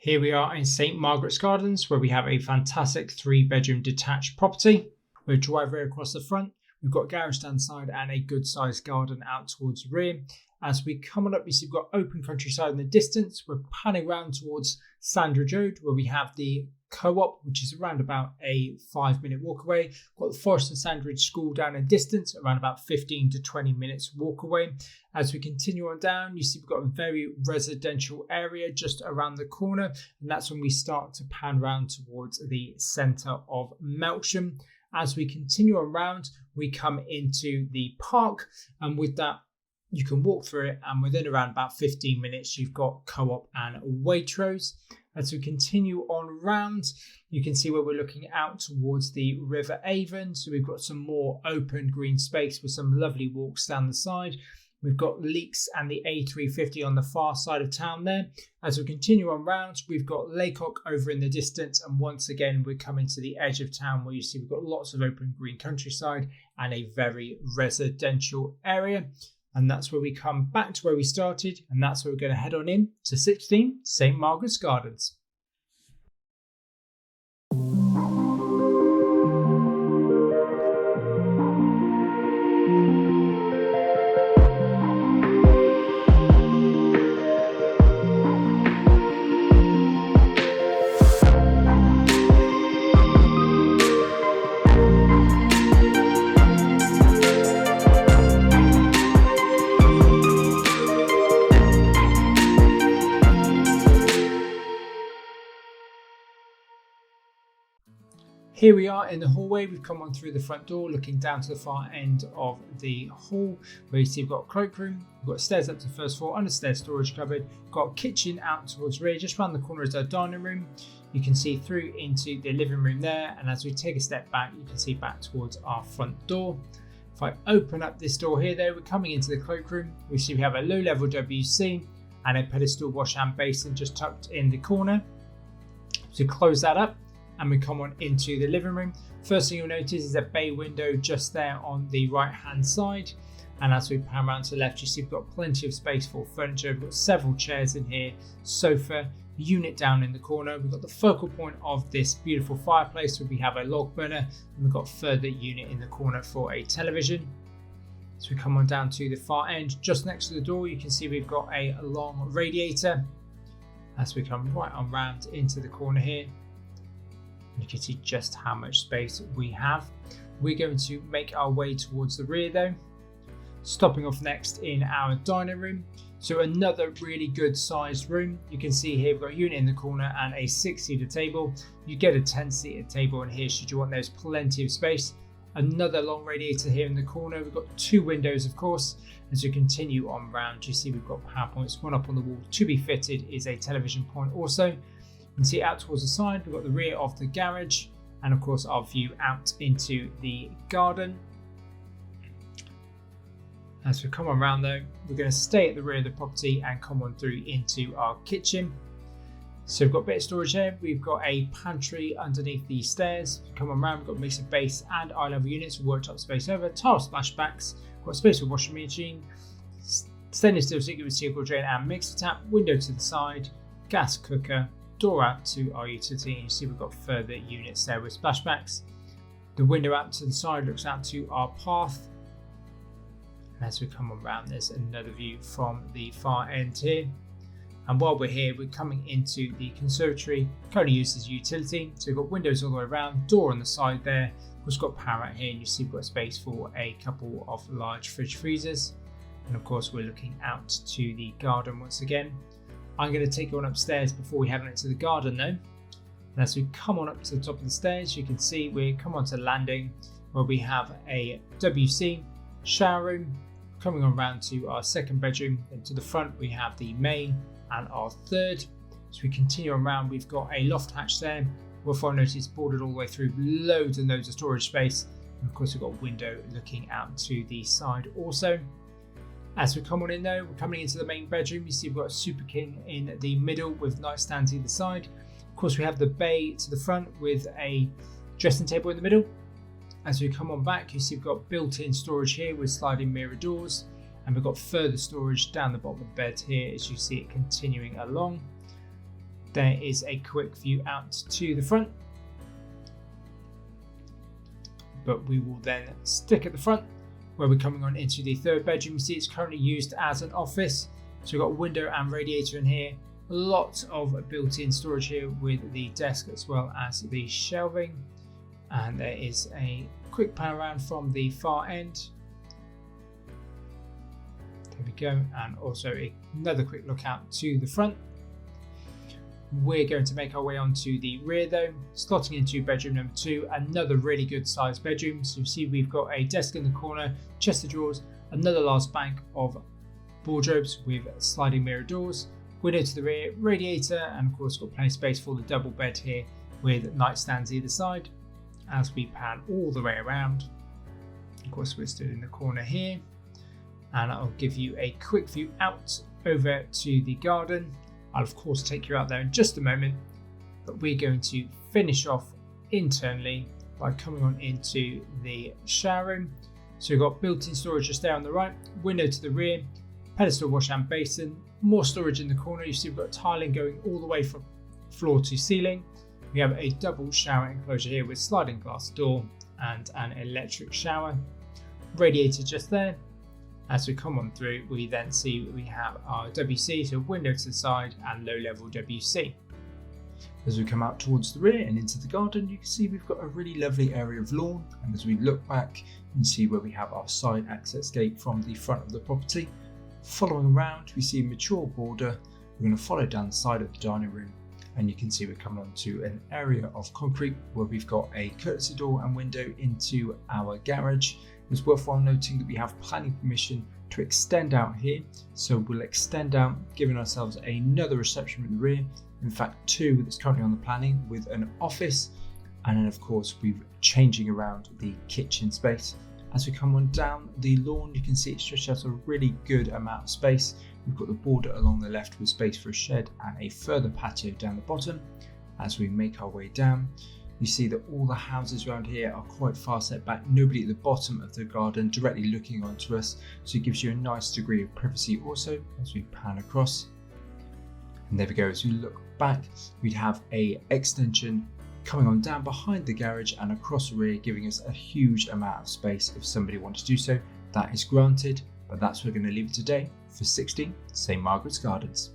Here we are in St Margaret's Gardens, where we have a fantastic 3-bedroom detached property with a driveway across the front. We've got a garage down the side and a good sized garden out towards the rear. As we come on up, you see we've got open countryside in the distance. We're panning around towards Sandridge Road, where we have the co-op, which is around about a 5-minute walk away. We've got the Forest and Sandridge School down in distance, around about 15 to 20 minutes walk away. As we continue on down, you see we've got a very residential area just around the corner, and that's when we start to pan around towards the centre of Melksham. As we continue around, we come into the park, and with that, you can walk through it, and within around about 15 minutes, you've got co-op and Waitrose. As we continue on round, you can see where we're looking out towards the River Avon. So we've got some more open green space with some lovely walks down the side. We've got Leeks and the A350 on the far side of town there. As we continue on round, we've got Laycock over in the distance. And once again, we're coming to the edge of town where you see we've got lots of open green countryside and a very residential area. And that's where we come back to where we started. And that's where we're going to head on in to 16 St Margaret's Gardens. Here we are in the hallway. We've come on through the front door, looking down to the far end of the hall, where you see we've got a cloakroom, we've got stairs up to the first floor, under stairs storage cupboard, got a kitchen out towards the rear. Just around the corner is our dining room. You can see through into the living room there, and as we take a step back, you can see back towards our front door. If I open up this door here though, we're coming into the cloakroom. We see we have a low-level WC and a pedestal wash hand basin just tucked in the corner. So close that up, and we come on into the living room. First thing you'll notice is a bay window just there on the right hand side. And as we pan around to the left, you see we've got plenty of space for furniture. We've got several chairs in here, sofa, unit down in the corner. We've got the focal point of this beautiful fireplace where we have a log burner, and we've got further unit in the corner for a television. So we come on down to the far end, just next to the door, you can see we've got a long radiator. As we come right on round into the corner here, you can see just how much space we have. We're going to make our way towards the rear though, stopping off next in our dining room. So another really good sized room. You can see here we've got a unit in the corner and a 6-seater table. You get a 10-seater table in here should you want. There's plenty of space. Another long radiator here in the corner. We've got 2 windows of course. As we continue on round, you see we've got power points, one up on the wall to be fitted is a television point also. You can see out towards the side, we've got the rear of the garage, and of course our view out into the garden. As we come on round though, we're going to stay at the rear of the property and come on through into our kitchen. So we've got a bit of storage here. We've got a pantry underneath the stairs. Come on round, we've got a mix of base and eye level units with worktop space over, tile splashbacks, got space for washing machine, stainless steel sink with steel drain and mixer tap, window to the side, gas cooker, door out to our utility, and you see we've got further units there with splashbacks. The window out to the side looks out to our path. And as we come around, there's another view from the far end here. And while we're here, we're coming into the conservatory, currently used as a utility. So we've got windows all the way around, door on the side there. We've got power out here, and you see we've got space for a couple of large fridge freezers. And of course, we're looking out to the garden once again. I'm going to take you on upstairs before we head on into the garden though. And as we come on up to the top of the stairs, you can see we come onto the landing where we have a WC, shower room. Coming on round to our second bedroom, and to the front we have the main and our third. As we continue on round, we've got a loft hatch there. We'll find notice boarded all the way through, loads and loads of storage space. And of course we've got a window looking out to the side also. As we come on in though, we're coming into the main bedroom. You see we've got a Super King in the middle with nightstands either side. Of course we have the bay to the front with a dressing table in the middle. As we come on back, you see we've got built-in storage here with sliding mirror doors, and we've got further storage down the bottom of the bed here as you see it continuing along. there is a quick view out to the front, but we will then stick at the front where we're coming on into the third bedroom. You see it's currently used as an office, so we've got a window and radiator in here. Lots of built-in storage here with the desk as well as the shelving, and there is a quick pan around from the far end. There we go, and also another quick look out to the front. We're going to make our way onto the rear though, slotting into bedroom number 2, another really good sized bedroom. So you see we've got a desk in the corner, chest of drawers, another large bank of wardrobes with sliding mirror doors, window to the rear, radiator, and of course got plenty of space for the double bed here with nightstands either side. As we pan all the way around, of course we're still in the corner here, and I'll give you a quick view out over to the garden. I'll of course take you out there in just a moment, but we're going to finish off internally by coming on into the shower room. So we've got built-in storage just there on the right, window to the rear, pedestal wash and basin, more storage in the corner. You see we've got tiling going all the way from floor to ceiling. We have a double shower enclosure here with sliding glass door and an electric shower. Radiator just there. As we come on through, we then see we have our WC, so window to the side and low level WC. As we come out towards the rear and into the garden, you can see we've got a really lovely area of lawn. And as we look back, you can see where we have our side access gate from the front of the property. Following around, we see a mature border. We're going to follow down the side of the dining room, and you can see we're coming on to an area of concrete where we've got a courtesy door and window into our garage. It's worthwhile noting that we have planning permission to extend out here, so we'll extend out, giving ourselves another reception room at the rear. In fact, 2 that's currently on the planning with an office, and then of course we're changing around the kitchen space. As we come on down the lawn, you can see it stretches out a really good amount of space. We've got the border along the left with space for a shed and a further patio down the bottom. As we make our way down, you see that all the houses around here are quite far set back, nobody at the bottom of the garden directly looking onto us, so it gives you a nice degree of privacy also as we pan across. And there we go, as we look back, we'd have a extension coming on down behind the garage and across the rear, giving us a huge amount of space if somebody wants to do so. That is granted, but that's where we're going to leave it today for 16 St Margaret's Gardens.